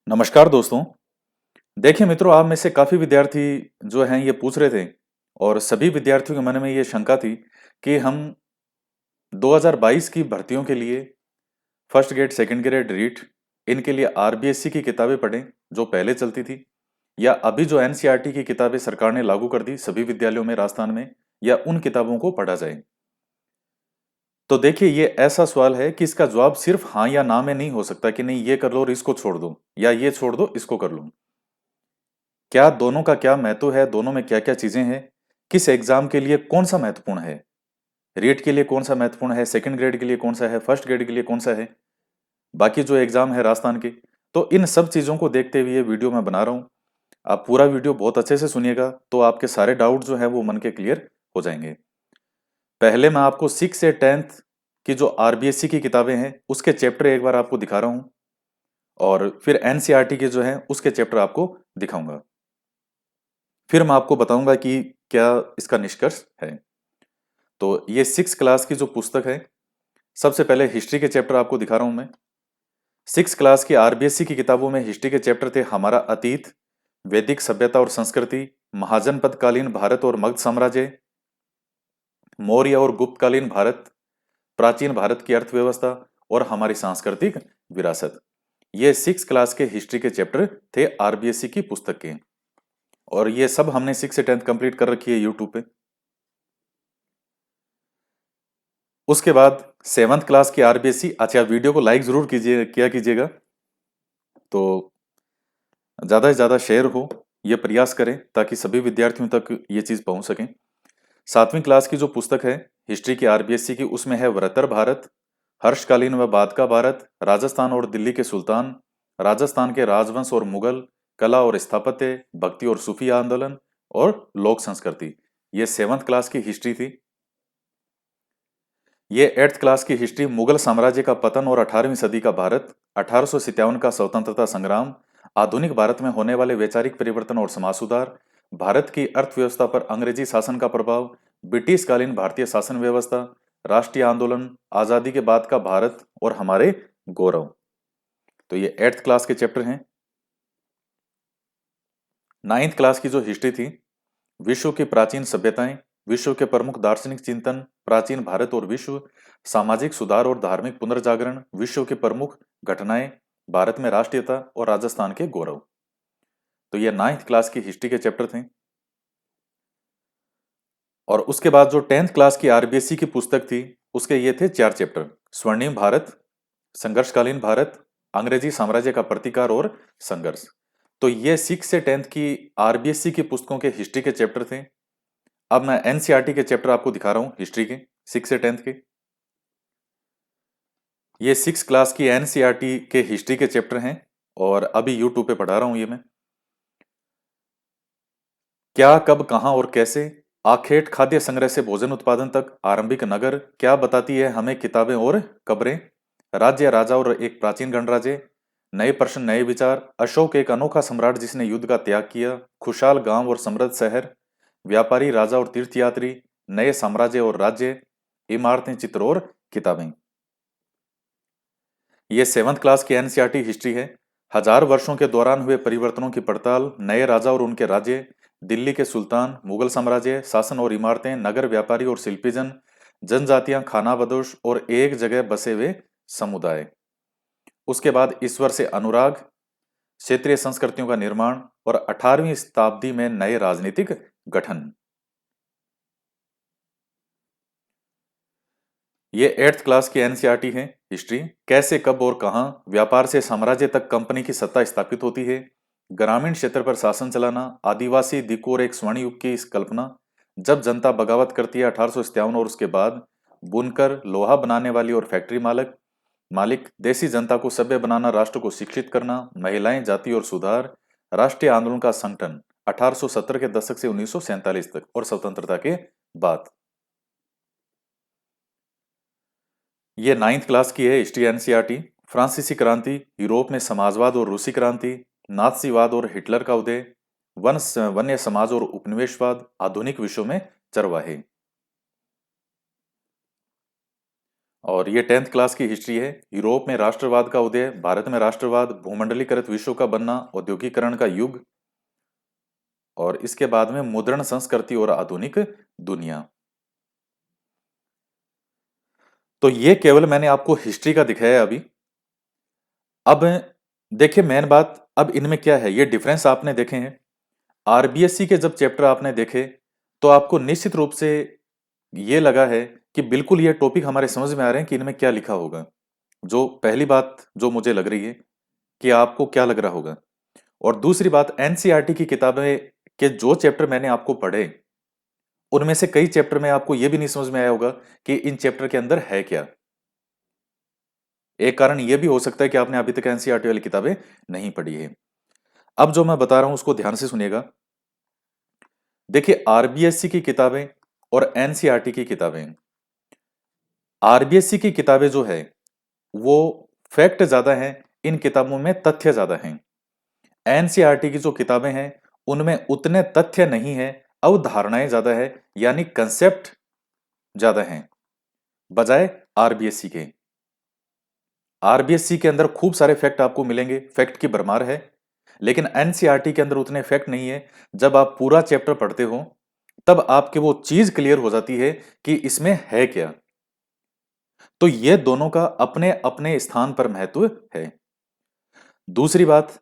नमस्कार दोस्तों। देखिए मित्रों, आप में से काफ़ी विद्यार्थी जो हैं ये पूछ रहे थे और सभी विद्यार्थियों के मन में ये शंका थी कि हम 2022 की भर्तियों के लिए first grade, second grade, REET इनके लिए आरबीएससी की किताबें पढ़ें जो पहले चलती थी, या अभी जो एनसीईआरटी की किताबें सरकार ने लागू कर दी सभी विद्यालयों में राजस्थान में, या उन किताबों को पढ़ा जाए। तो देखिए, ये ऐसा सवाल है कि इसका जवाब सिर्फ हाँ या ना में नहीं हो सकता कि नहीं ये कर लो और इसको छोड़ दो, या ये छोड़ दो इसको कर लो। क्या दोनों का क्या महत्व है, दोनों में क्या क्या चीजें हैं, किस एग्जाम के लिए कौन सा महत्वपूर्ण है, रीट के लिए कौन सा महत्वपूर्ण है, सेकंड ग्रेड के लिए कौन सा है, फर्स्ट ग्रेड के लिए कौन सा है, बाकी जो एग्जाम है राजस्थान के। तो इन सब चीजों को देखते हुए ये वीडियो मैं बना रहा हूँ। आप पूरा वीडियो बहुत अच्छे से सुनिएगा तो आपके सारे डाउट जो है वो मन के क्लियर हो जाएंगे। पहले मैं आपको 6 से 10th की जो आरबीएससी की किताबें हैं उसके चैप्टर एक बार आपको दिखा रहा हूँ, और फिर एनसीईआरटी के जो है उसके चैप्टर आपको दिखाऊंगा। फिर मैं आपको बताऊंगा कि क्या इसका निष्कर्ष है। तो ये 6 क्लास की जो पुस्तक है, सबसे पहले हिस्ट्री के चैप्टर आपको दिखा रहा हूं मैं। 6 क्लास की आरबीएससी की किताबों में हिस्ट्री के चैप्टर थे हमारा अतीत, वैदिक सभ्यता और संस्कृति, महाजनपदकालीन भारत और मगध साम्राज्य, मौर्य और गुप्तकालीन भारत, प्राचीन भारत की अर्थव्यवस्था और हमारी सांस्कृतिक विरासत। ये 6 क्लास के हिस्ट्री के चैप्टर थे आरबीएससी की पुस्तक के, और ये सब हमने 6 से 10th कंप्लीट कर रखी है यूट्यूब पे। उसके बाद 7th क्लास की आरबीएससी। अच्छा, वीडियो को लाइक जरूर कीजिएगा, तो ज्यादा से ज्यादा शेयर हो, ये प्रयास करें ताकि सभी विद्यार्थियों तक ये चीज पहुंच सके। 7वीं क्लास की जो पुस्तक है हिस्ट्री की आरबीएससी की, उसमें है वृहत्तर भारत, हर्षकालीन व बाद का भारत, राजस्थान और दिल्ली के सुल्तान, राजस्थान के राजवंश और मुगल, कला और स्थापत्य, भक्ति और सूफी आंदोलन और लोक संस्कृति। ये 7th क्लास की हिस्ट्री थी। ये 8th क्लास की हिस्ट्री मुगल साम्राज्य का पतन और 18वीं सदी का भारत, 1857 का स्वतंत्रता संग्राम, आधुनिक भारत में होने वाले वैचारिक परिवर्तन और समाज सुधार, भारत की अर्थव्यवस्था पर अंग्रेजी शासन का प्रभाव, ब्रिटिश कालीन भारतीय शासन व्यवस्था, राष्ट्रीय आंदोलन, आजादी के बाद का भारत और हमारे गौरव। तो ये 8th क्लास के चैप्टर हैं। 9th क्लास की जो हिस्ट्री थी, विश्व की प्राचीन सभ्यताएं, विश्व के प्रमुख दार्शनिक चिंतन, प्राचीन भारत और विश्व, सामाजिक सुधार और धार्मिक पुनर्जागरण, विश्व की प्रमुख घटनाएं, भारत में राष्ट्रीयता और राजस्थान के गौरव। तो ये 9th क्लास की हिस्ट्री के चैप्टर थे। और उसके बाद जो 10th क्लास की आरबीएससी की पुस्तक थी, उसके ये थे 4 चैप्टर: स्वर्णिम भारत, संघर्षकालीन भारत, अंग्रेजी साम्राज्य का प्रतिकार और संघर्ष। तो ये 6 से 10th की आरबीएससी की पुस्तकों के हिस्ट्री के चैप्टर थे। अब मैं एनसीईआरटी के चैप्टर आपको दिखा रहा हूं हिस्ट्री के, 6 से 10th के। ये 6 क्लास की एनसीईआरटी के हिस्ट्री के चैप्टर हैं, और अभी यूट्यूब पे पढ़ा रहा हूं ये मैं। क्या, कब, कहां और कैसे, आखेट खाद्य संग्रह से भोजन उत्पादन तक, आरंभिक नगर, क्या बताती है हमें किताबें और कब्रें, राज्य, राजा और एक प्राचीन गणराज्य, नए प्रश्न नए विचार, अशोक एक अनोखा सम्राट जिसने युद्ध का त्याग किया, खुशहाल गांव और समृद्ध शहर, व्यापारी, राजा और तीर्थयात्री, नए साम्राज्य और राज्य, इमारतें, चित्र और किताबें। ये 7th क्लास की एनसीईआरटी हिस्ट्री है। हजार वर्षों के दौरान हुए परिवर्तनों की पड़ताल, नए राजा और उनके राज्य, दिल्ली के सुल्तान, मुगल साम्राज्य, शासन और इमारतें, नगर, व्यापारी और शिल्पीजन, जनजातियां, खाना बदोश और एक जगह बसे हुए समुदाय। उसके बाद ईश्वर से अनुराग, क्षेत्रीय संस्कृतियों का निर्माण और 18वीं शताब्दी में नए राजनीतिक गठन। ये 8th क्लास की एनसीईआरटी है हिस्ट्री। कैसे, कब और कहां व्यापार से साम्राज्य तक कंपनी की सत्ता स्थापित होती है, ग्रामीण क्षेत्र पर शासन चलाना, आदिवासी दिक्कू और एक स्वर्ण युग की इस कल्पना, जब जनता बगावत करती है 1857 और उसके बाद, बुनकर, लोहा बनाने वाली और फैक्ट्री मालिक मालिक देसी जनता को सभ्य बनाना, राष्ट्र को शिक्षित करना, महिलाएं, जाति और सुधार, राष्ट्रीय आंदोलन का संगठन 1870 के दशक से 1947 तक और स्वतंत्रता के बाद। ये 9th क्लास की है हिस्ट्री एनसीईआरटी। फ्रांसीसी क्रांति, यूरोप में समाजवाद और रूसी क्रांति, नाथसीवाद और हिटलर का उदय, वन्य समाज और उपनिवेशवाद, आधुनिक विश्व में चरवाहे। और ये 10th क्लास की हिस्ट्री है। यूरोप में राष्ट्रवाद का उदय, भारत में राष्ट्रवाद, भूमंडलीकृत विश्व का बनना, औद्योगिकरण का युग, और इसके बाद में मुद्रण संस्कृति और आधुनिक दुनिया। तो ये केवल मैंने आपको हिस्ट्री का दिखाया अभी। अब देखिए मेन बात, अब इनमें क्या है, ये डिफरेंस आपने देखे हैं। आरबीएससी के जब चैप्टर आपने देखे तो आपको निश्चित रूप से ये लगा है कि बिल्कुल ये टॉपिक हमारे समझ में आ रहे हैं कि इनमें क्या लिखा होगा। जो पहली बात जो मुझे लग रही है कि आपको क्या लग रहा होगा। और दूसरी बात, एनसीईआरटी की किताबें के जो चैप्टर मैंने आपको पढ़े, उनमें से कई चैप्टर में आपको यह भी नहीं समझ में आया होगा कि इन चैप्टर के अंदर है क्या। एक कारण यह भी हो सकता है कि आपने अभी तक एनसीईआरटी वाली किताबें नहीं पढ़ी है। अब जो मैं बता रहा हूं उसको ध्यान से सुनिएगा। देखिए आरबीएससी की किताबें और एनसीईआरटी की किताबें, आरबीएससी की किताबें जो है वो फैक्ट ज्यादा हैं, इन किताबों में तथ्य ज्यादा हैं। एनसीईआरटी की जो किताबें हैं उनमें उतने तथ्य नहीं है, अवधारणाएं ज्यादा है, यानी कंसेप्ट ज्यादा हैं बजाय आरबीएससी के। आरबीएससी के अंदर खूब सारे फैक्ट आपको मिलेंगे, फैक्ट की भरमार है, लेकिन एनसीईआरटी के अंदर उतने फैक्ट नहीं है। जब आप पूरा चैप्टर पढ़ते हो तब आपके वो चीज क्लियर हो जाती है कि इसमें है क्या। तो ये दोनों का अपने अपने स्थान पर महत्व है। दूसरी बात,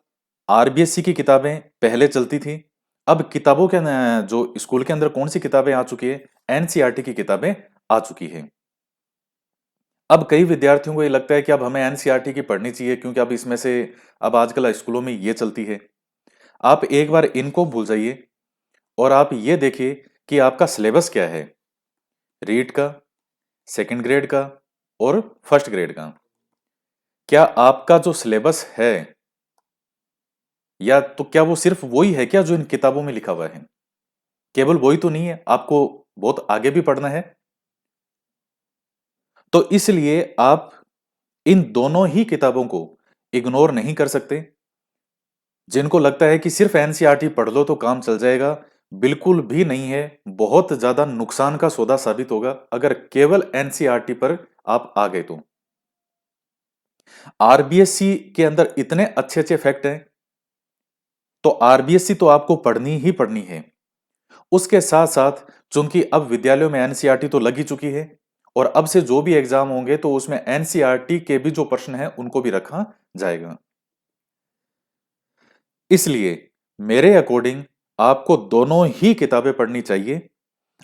आरबीएससी की किताबें पहले चलती थी, अब किताबों के जो स्कूल के अंदर कौन सी किताबें आ चुकी है, एनसीईआरटी की किताबें आ चुकी है। अब कई विद्यार्थियों को ये लगता है कि अब हमें एनसीईआरटी की पढ़नी चाहिए क्योंकि अब इसमें से अब आजकल स्कूलों में ये चलती है। आप एक बार इनको भूल जाइए और आप ये देखिए कि आपका सिलेबस क्या है, रीट का, सेकंड ग्रेड का और फर्स्ट ग्रेड का। क्या आपका जो सिलेबस है, या तो क्या वो सिर्फ वही है क्या जो इन किताबों में लिखा हुआ है? केवल वही तो नहीं है, आपको बहुत आगे भी पढ़ना है। तो इसलिए आप इन दोनों ही किताबों को इग्नोर नहीं कर सकते। जिनको लगता है कि सिर्फ एनसीईआरटी पढ़ लो तो काम चल जाएगा, बिल्कुल भी नहीं है। बहुत ज्यादा नुकसान का सौदा साबित होगा अगर केवल एनसीईआरटी पर आप आ गए तो। आरबीएससी के अंदर इतने अच्छे अच्छे फैक्ट हैं, तो आरबीएससी तो आपको पढ़नी ही पढ़नी है। उसके साथ साथ चूंकि अब विद्यालयों में एनसीईआरटी तो लगी चुकी है, और अब से जो भी एग्जाम होंगे तो उसमें एनसीईआरटी के भी जो प्रश्न हैं उनको भी रखा जाएगा। इसलिए मेरे अकॉर्डिंग आपको दोनों ही किताबें पढ़नी चाहिए।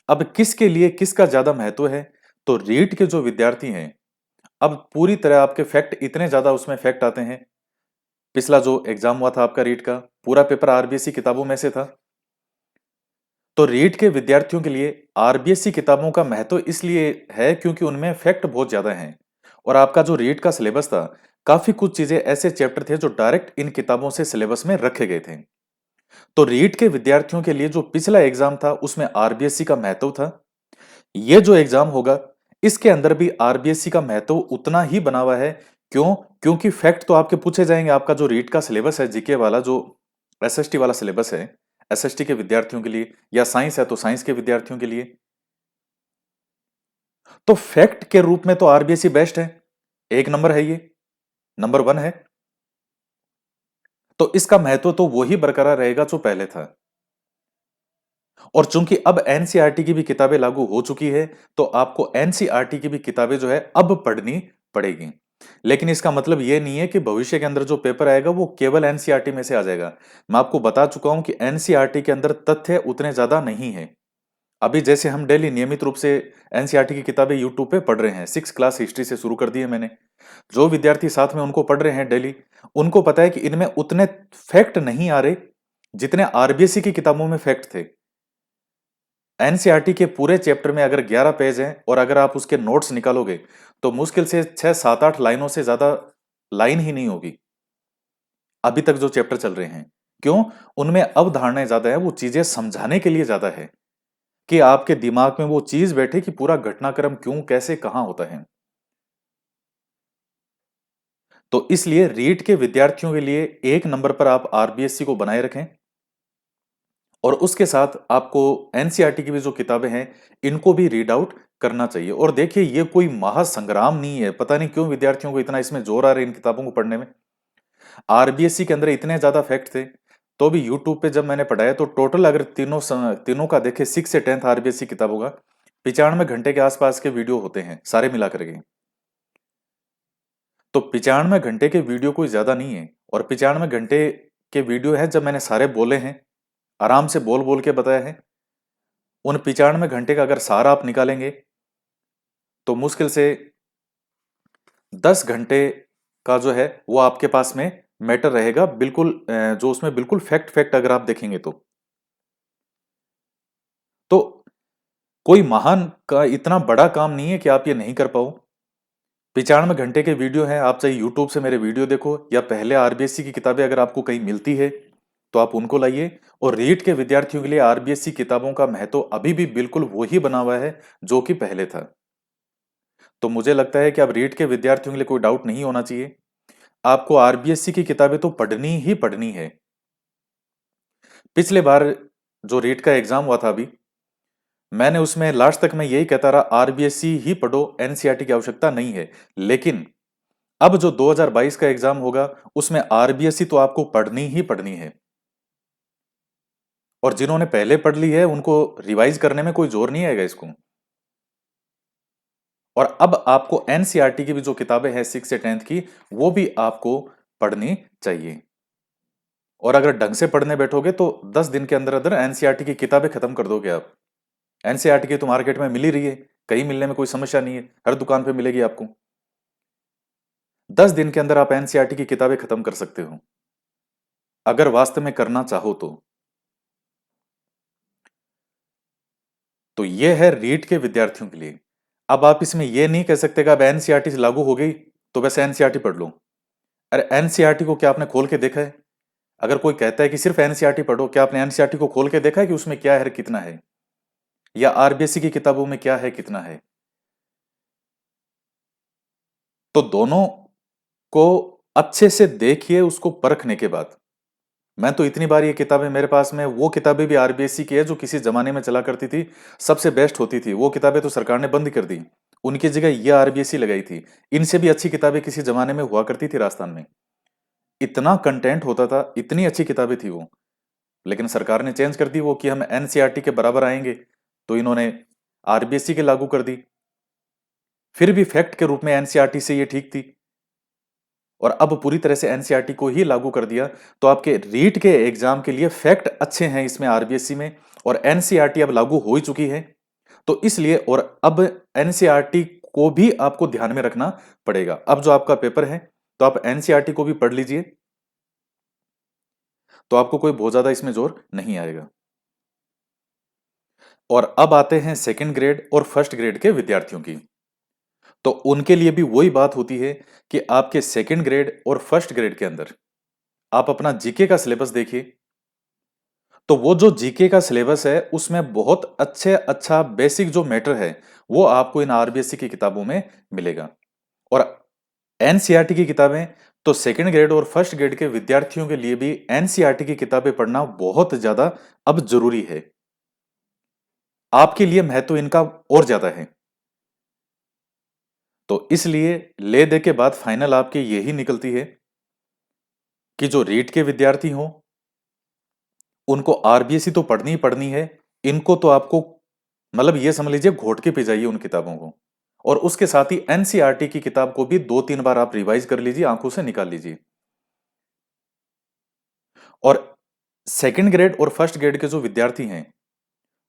अब किसके लिए किसका ज्यादा महत्व है, तो रीट के जो विद्यार्थी हैं, अब पूरी तरह आपके फैक्ट इतने ज्यादा उसमें फैक्ट आते हैं। पिछला जो एग्जाम हुआ था आपका रीट का, पूरा पेपर आरबीएससी किताबों में से था। तो रीट के विद्यार्थियों के लिए आरबीएससी किताबों का महत्व इसलिए है क्योंकि उनमें फैक्ट बहुत ज्यादा हैं। और आपका जो रीट का सिलेबस था, काफी कुछ चीजें ऐसे चैप्टर थे जो डायरेक्ट इन किताबों से सिलेबस में रखे गए थे। तो रीट के विद्यार्थियों के लिए जो पिछला एग्जाम था उसमें आरबीएससी का महत्व था। ये जो एग्जाम होगा इसके अंदर भी आरबीएससी का महत्व उतना ही बना हुआ है। क्यों? क्योंकि फैक्ट तो आपके पूछे जाएंगे। आपका जो रीट का सिलेबस है, जीके वाला जो एसएसटी वाला सिलेबस है, एसएसटी के विद्यार्थियों के लिए, या साइंस है तो साइंस के विद्यार्थियों के लिए, तो फैक्ट के रूप में तो आरबीएससी बेस्ट है, एक नंबर है, ये नंबर वन है। तो इसका महत्व तो वही बरकरार रहेगा जो पहले था। और चूंकि अब एनसीईआरटी की भी किताबें लागू हो चुकी है, तो आपको एनसीईआरटी की भी किताबें जो है अब पढ़नी पड़ेगी। लेकिन इसका मतलब यह नहीं है कि भविष्य के अंदर जो पेपर आएगा वो केवल एनसीईआरटी में से आ जाएगा। मैं आपको बता चुका हूं कि एनसीईआरटी के अंदर तथ्य उतने ज्यादा नहीं है। अभी जैसे हम डेली नियमित रूप से एनसीईआरटी की किताबें यूट्यूब पे पढ़ रहे हैं, 6 क्लास हिस्ट्री से शुरू कर दी है मैंने। जो विद्यार्थी साथ में उनको पढ़ रहे हैं डेली, उनको पता है कि इनमें उतने फैक्ट नहीं आ रहे जितने आरबीएससी की किताबों में फैक्ट थे। एनसीईआरटी के पूरे चैप्टर में अगर 11 पेज हैं और अगर आप उसके नोट्स निकालोगे तो मुश्किल से 6 7 8 लाइनों से ज्यादा लाइन ही नहीं होगी अभी तक जो चैप्टर चल रहे हैं। क्यों? उनमें अवधारणाएं ज्यादा है, वो चीजें समझाने के लिए ज्यादा है कि आपके दिमाग में वो चीज बैठे कि पूरा घटनाक्रम क्यों कैसे कहां होता है। तो इसलिए रीट के विद्यार्थियों के लिए एक नंबर पर आप आरबीएससी को बनाए रखें। और उसके साथ आपको एनसीईआरटी की भी जो किताबें हैं इनको भी रीड आउट करना चाहिए। और देखिए ये कोई महासंग्राम नहीं है, पता नहीं क्यों विद्यार्थियों को इतना इसमें जोर आ रहा है इन किताबों को पढ़ने में। आरबीएससी के अंदर इतने ज्यादा फैक्ट थे, तो भी यूट्यूब पे जब मैंने पढ़ाया तो टोटल अगर तीनों का देखे 6 से 10th आरबीएससी किताबों का 95 घंटे के आसपास के वीडियो होते हैं सारे मिला करके। तो 95 घंटे के वीडियो कोई ज्यादा नहीं है, और 95 घंटे के वीडियो है जब मैंने सारे बोले हैं, आराम से बोल बोल के बताया है। उन 95 घंटे का अगर सारा आप निकालेंगे तो मुश्किल से 10 घंटे का जो है वो आपके पास में मैटर रहेगा, बिल्कुल जो उसमें बिल्कुल फैक्ट फैक्ट अगर आप देखेंगे तो कोई महान का इतना बड़ा काम नहीं है कि आप ये नहीं कर पाओ। 95 घंटे के वीडियो हैं, आप चाहे यूट्यूब से मेरे वीडियो देखो या पहले आरबीएससी की किताबें अगर आपको कहीं मिलती है तो आप उनको लाइए। और रीट के विद्यार्थियों के लिए आरबीएससी किताबों का महत्व अभी भी बिल्कुल वही बना हुआ है जो कि पहले था। तो मुझे लगता है कि अब रीट के विद्यार्थियों के लिए कोई डाउट नहीं होना चाहिए, आपको आरबीएससी की किताबें तो पढ़नी ही पढ़नी है। पिछले बार जो रीट का एग्जाम हुआ था अभी, मैंने उसमें लास्ट तक मैं यही कहता रहा आरबीएससी ही पढ़ो, एनसीईआरटी की आवश्यकता नहीं है। लेकिन अब जो 2022 का एग्जाम होगा उसमें आरबीएससी तो आपको पढ़नी ही पढ़नी है। और जिन्होंने पहले पढ़ ली है उनको रिवाइज करने में कोई जोर नहीं आएगा इसको। और अब आपको एनसीईआरटी की भी जो किताबें हैं 6 से 10th की, वो भी आपको पढ़नी चाहिए। और अगर ढंग से पढ़ने बैठोगे तो 10 दिन के अंदर अंदर एनसीईआरटी की किताबें खत्म कर दोगे आप। एनसीईआरटी की तो मार्केट में मिल ही रही है, कहीं मिलने में कोई समस्या नहीं है, हर दुकान पे मिलेगी आपको। 10 दिन के अंदर आप एनसीईआरटी की किताबें खत्म कर सकते हो अगर वास्तव में करना चाहो तो ये है रीट के विद्यार्थियों के लिए। अब आप इसमें ये नहीं कह सकते कि अब एनसीईआरटी लागू हो गई तो बस एनसीईआरटी पढ़ लो। अरे एनसीईआरटी को क्या आपने खोल के देखा है? अगर कोई कहता है कि सिर्फ एनसीईआरटी पढ़ो, क्या आपने एनसीईआरटी को खोल के देखा है कि उसमें क्या है कितना है, या आरबीएससी की किताबों में क्या है कितना है? तो दोनों को अच्छे से देखिए उसको परखने के बाद। मैं तो इतनी बार ये किताबें मेरे पास में, वो किताबें भी आरबीएससी की है जो किसी जमाने में चला करती थी, सबसे बेस्ट होती थी, वो किताबें तो सरकार ने बंद कर दी, उनकी जगह ये आरबीएससी लगाई थी। इनसे भी अच्छी किताबें किसी जमाने में हुआ करती थी राजस्थान में, इतना कंटेंट होता था, इतनी अच्छी किताबें थी वो। लेकिन सरकार ने चेंज कर दी वो कि हम एनसीईआरटी के बराबर आएंगे, तो इन्होंने आरबीएससी के लागू कर दी। फिर भी फैक्ट के रूप में एनसीईआरटी से ये ठीक थी, और अब पूरी तरह से एनसीईआरटी को ही लागू कर दिया। तो आपके रीट के एग्जाम के लिए फैक्ट अच्छे हैं इसमें आरबीएससी में, और एनसीईआरटी अब लागू हो ही चुकी है। तो इसलिए और अब एनसीईआरटी को भी आपको ध्यान में रखना पड़ेगा। अब जो आपका पेपर है तो आप एनसीईआरटी को भी पढ़ लीजिए, तो आपको कोई बहुत ज्यादा इसमें जोर नहीं आएगा। और अब आते हैं सेकंड ग्रेड और फर्स्ट ग्रेड के विद्यार्थियों की। तो उनके लिए भी वही बात होती है कि आपके सेकंड ग्रेड और फर्स्ट ग्रेड के अंदर आप अपना जीके का सिलेबस देखिए। तो वो जो जीके का सिलेबस है उसमें बहुत अच्छा बेसिक जो मैटर है वो आपको इन आरबीएससी की किताबों में मिलेगा। और एनसीईआरटी की किताबें तो सेकंड ग्रेड और फर्स्ट ग्रेड के विद्यार्थियों के लिए भी एनसीईआरटी की किताबें पढ़ना बहुत ज्यादा अब जरूरी है, आपके लिए महत्व इनका और ज्यादा है। तो इसलिए ले दे के बाद फाइनल आपकी यही निकलती है कि जो रीट के विद्यार्थी हों उनको आरबीएससी तो पढ़नी ही पढ़नी है। इनको तो आपको मतलब ये समझ लीजिए घोट के पी जाइए उन किताबों को, और उसके साथ ही एनसीईआरटी की किताब को भी 2-3 बार आप रिवाइज कर लीजिए, आंखों से निकाल लीजिए। और सेकंड ग्रेड और फर्स्ट ग्रेड के जो विद्यार्थी हैं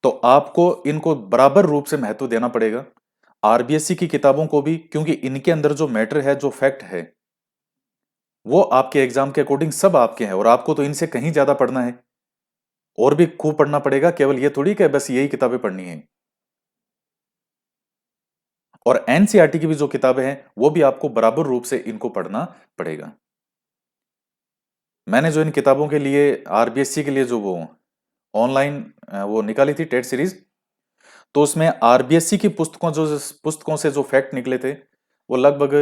तो आपको इनको बराबर रूप से महत्व देना पड़ेगा, आरबीएससी की किताबों को भी, क्योंकि इनके अंदर जो मैटर है जो फैक्ट है वो आपके एग्जाम के अकॉर्डिंग सब आपके हैं, और आपको तो इनसे कहीं ज्यादा पढ़ना है, और भी खूब पढ़ना पड़ेगा, केवल ये थोड़ी कि बस यही किताबें पढ़नी है। और एनसीईआरटी की भी जो किताबें हैं वो भी आपको बराबर रूप से इनको पढ़ना पड़ेगा। मैंने जो इन किताबों के लिए आरबीएससी के लिए जो वो ऑनलाइन वो निकाली थी टेट सीरीज, तो उसमें आरबीएससी की पुस्तकों से जो फैक्ट निकले थे वो लगभग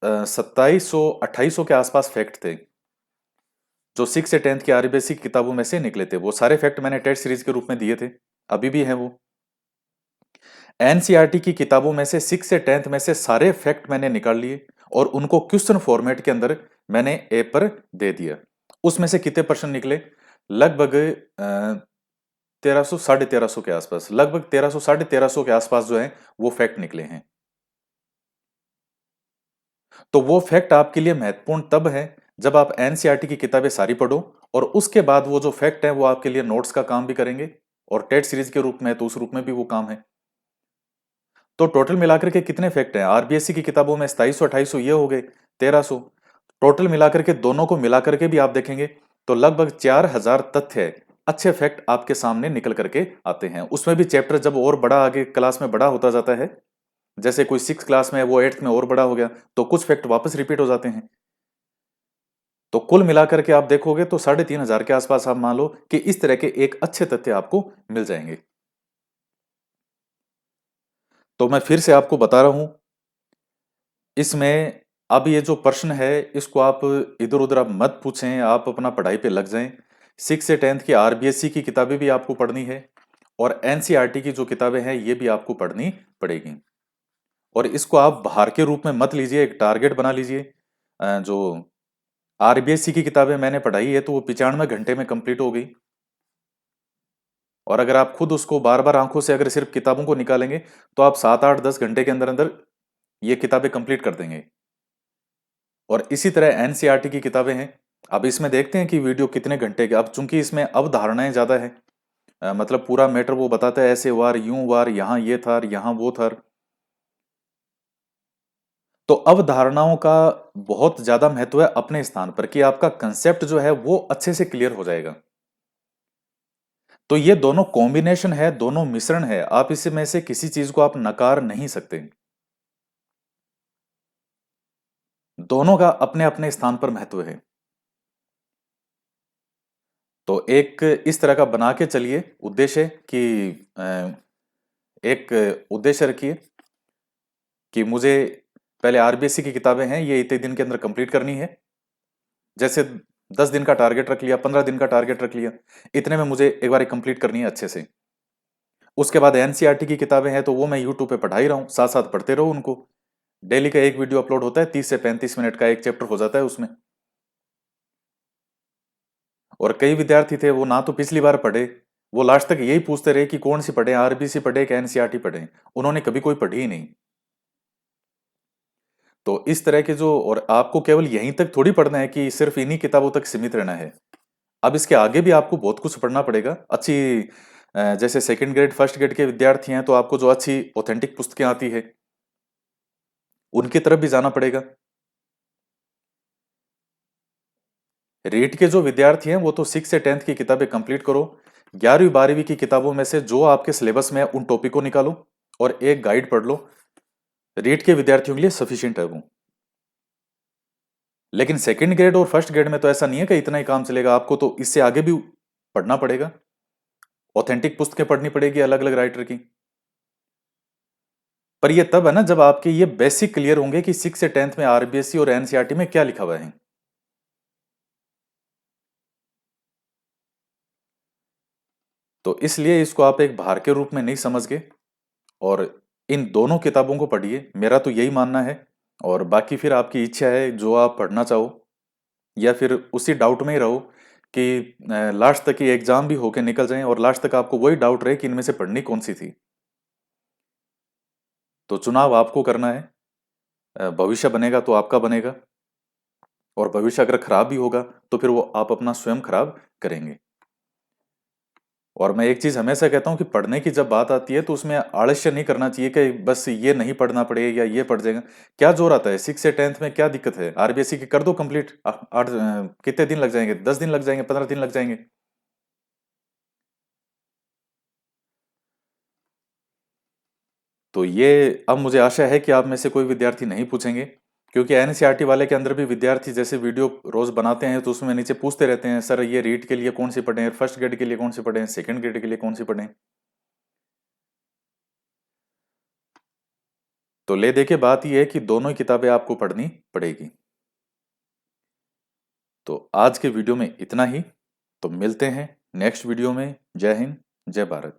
2700-2800 के आसपास फैक्ट थे। जो 6 से 10th की आरबीएससी की किताबों में से निकले थे। वो सारे फैक्ट मैंने टेस्ट सीरीज के रूप में दिए थे, अभी भी हैं वो। एनसीईआरटी की किताबों में से 6 से 10th में से सारे फैक्ट मैंने निकाल लिए और उनको क्वेश्चन फॉर्मेट के अंदर मैंने ऐप पर दे दिया। उसमें से कितने प्रश्न निकले? लगभग 1300 साढ़े 1300 के आसपास, लगभग 1300 साढ़े 1300 के आसपास जो है वो फैक्ट निकले हैं। तो वो फैक्ट आपके लिए महत्वपूर्ण तब है जब आप एनसीईआरटी की किताबें सारी पढ़ो और उसके बाद वो जो फैक्ट है वो आपके लिए नोट्स का काम भी करेंगे, और टेट सीरीज के रूप में तो उस रूप में भी वो काम है। तो टोटल मिलाकर के कितने फैक्ट हैं? आरबीएससी की किताबों में 2700 2800 ये हो गए 1300। टोटल मिलाकर के दोनों को मिलाकर के भी आप देखेंगे तो लगभग 4000 तथ्य अच्छे फैक्ट आपके सामने निकल करके आते हैं। उसमें भी चैप्टर जब और बड़ा आगे क्लास में बड़ा होता जाता है, जैसे कोई 6 क्लास में है वो 8th में और बड़ा हो गया, तो कुछ फैक्ट वापस रिपीट हो जाते हैं। तो कुल मिलाकर के आप देखोगे तो 3500 के आसपास आप मान लो कि इस तरह के एक अच्छे तथ्य आपको मिल जाएंगे। तो मैं फिर से आपको बता रहा हूं, इसमें अब ये जो प्रश्न है इसको आप इधर उधर आप मत पूछें, आप अपना पढ़ाई पे लग जाएं। 6 से 10th की आरबीएससी की किताबें भी आपको पढ़नी है और एनसीईआरटी की जो किताबें हैं ये भी आपको पढ़नी पड़ेगी। और इसको आप भार के रूप में मत लीजिए, एक टारगेट बना लीजिए। जो आरबीएससी की किताबें मैंने पढ़ाई है तो वो 95 घंटे में कंप्लीट हो गई, और अगर आप खुद उसको बार बार आंखों से अगर सिर्फ किताबों को निकालेंगे तो आप 7 8 10 घंटे के अंदर अंदर ये किताबें कंप्लीट कर देंगे। और इसी तरह एनसीईआरटी की किताबें हैं। अब इसमें देखते हैं कि वीडियो कितने घंटे के, अब चूंकि इसमें अवधारणाएं ज्यादा है, मतलब पूरा मैटर वो बताता है, ऐसे वार यूं वार, यहाँ ये था यहाँ वो था। तो अवधारणाओं का बहुत ज्यादा महत्व है अपने स्थान पर कि आपका कंसेप्ट जो है वो अच्छे से क्लियर हो जाएगा। तो ये दोनों कॉम्बिनेशन है, दोनों मिश्रण है, आप इसमें से किसी चीज को आप नकार नहीं सकते। दोनों का अपने अपने स्थान पर महत्व है। तो एक इस तरह का बना के चलिए उद्देश्य कि एक उद्देश्य रखिए कि मुझे पहले आरबीएससी की किताबें हैं ये इतने दिन के अंदर कंप्लीट करनी है। जैसे 10 दिन का टारगेट रख लिया, 15 दिन का टारगेट रख लिया, इतने में मुझे एक बार कंप्लीट करनी है अच्छे से। उसके बाद एनसीईआरटी की किताबें हैं तो वो मैं यूट्यूब पे पढ़ा ही रहा हूँ, साथ साथ पढ़ते रहो उनको। डेली का एक वीडियो अपलोड होता है, 30 से 35 मिनट का एक चैप्टर हो जाता है उसमें। और कई विद्यार्थी थे वो ना तो पिछली बार पढ़े, वो लास्ट तक यही पूछते रहे कि कौन सी पढ़े, आरबीसी पढ़े कि एनसीईआरटी पढ़े, उन्होंने कभी कोई पढ़ी ही नहीं। तो इस तरह के जो, और आपको केवल यहीं तक थोड़ी पढ़ना है कि सिर्फ इन्हीं किताबों तक सीमित रहना है। अब इसके आगे भी आपको बहुत कुछ पढ़ना पड़ेगा। अच्छी जैसे सेकंड ग्रेड फर्स्ट ग्रेड के विद्यार्थी हैं तो आपको जो अच्छी ऑथेंटिक पुस्तकें आती है उनकी तरफ भी जाना पड़ेगा। रीट के जो विद्यार्थी हैं वो तो 6 से 10th की किताबें कंप्लीट करो। 11वीं 12वीं की किताबों में से जो आपके सिलेबस में है उन टॉपिक को निकालो और एक गाइड पढ़ लो। रीट के विद्यार्थियों के लिए सफिशियंट है वो। लेकिन सेकंड ग्रेड और फर्स्ट ग्रेड में तो ऐसा नहीं है कि इतना ही काम चलेगा, आपको तो इससे आगे भी पढ़ना पड़ेगा। ऑथेंटिक पुस्तकें पढ़नी पड़ेगी अलग अलग राइटर की। पर ये तब है ना जब आपके ये बेसिक क्लियर होंगे कि 6 से 10th में आरबीएससी और एनसीईआरटी में क्या लिखा हुआ है। तो इसलिए इसको आप एक भार के रूप में नहीं समझ के और इन दोनों किताबों को पढ़िए, मेरा तो यही मानना है। और बाकी फिर आपकी इच्छा है जो आप पढ़ना चाहो, या फिर उसी डाउट में ही रहो कि लास्ट तक की एग्जाम भी होके निकल जाए और लास्ट तक आपको वही डाउट रहे कि इनमें से पढ़नी कौन सी थी। तो चुनाव आपको करना है। भविष्य बनेगा तो आपका बनेगा, और भविष्य अगर खराब भी होगा तो फिर वो आप अपना स्वयं खराब करेंगे। और मैं एक चीज हमेशा कहता हूं कि पढ़ने की जब बात आती है तो उसमें आलस्य नहीं करना चाहिए कि बस ये नहीं पढ़ना पड़ेगा या ये पढ़ जाएगा। क्या जोर आता है? 6 से 10th में क्या दिक्कत है? आरबीएससी की कर दो कंप्लीट। आठ कितने दिन लग जाएंगे? 10 दिन लग जाएंगे, 15 दिन लग जाएंगे। तो ये अब मुझे आशा है कि आप में से कोई विद्यार्थी नहीं पूछेंगे, क्योंकि एनसीईआरटी वाले के अंदर भी विद्यार्थी जैसे वीडियो रोज बनाते हैं तो उसमें नीचे पूछते रहते हैं, सर ये रीट के लिए कौन सी पढ़ें, फर्स्ट ग्रेड के लिए कौन सी पढ़ें, सेकंड ग्रेड के लिए कौन सी पढ़ें। तो ले दे के बात यह है कि दोनों ही किताबें आपको पढ़नी पड़ेगी। तो आज के वीडियो में इतना ही। तो मिलते हैं नेक्स्ट वीडियो में। जय हिंद, जय भारत।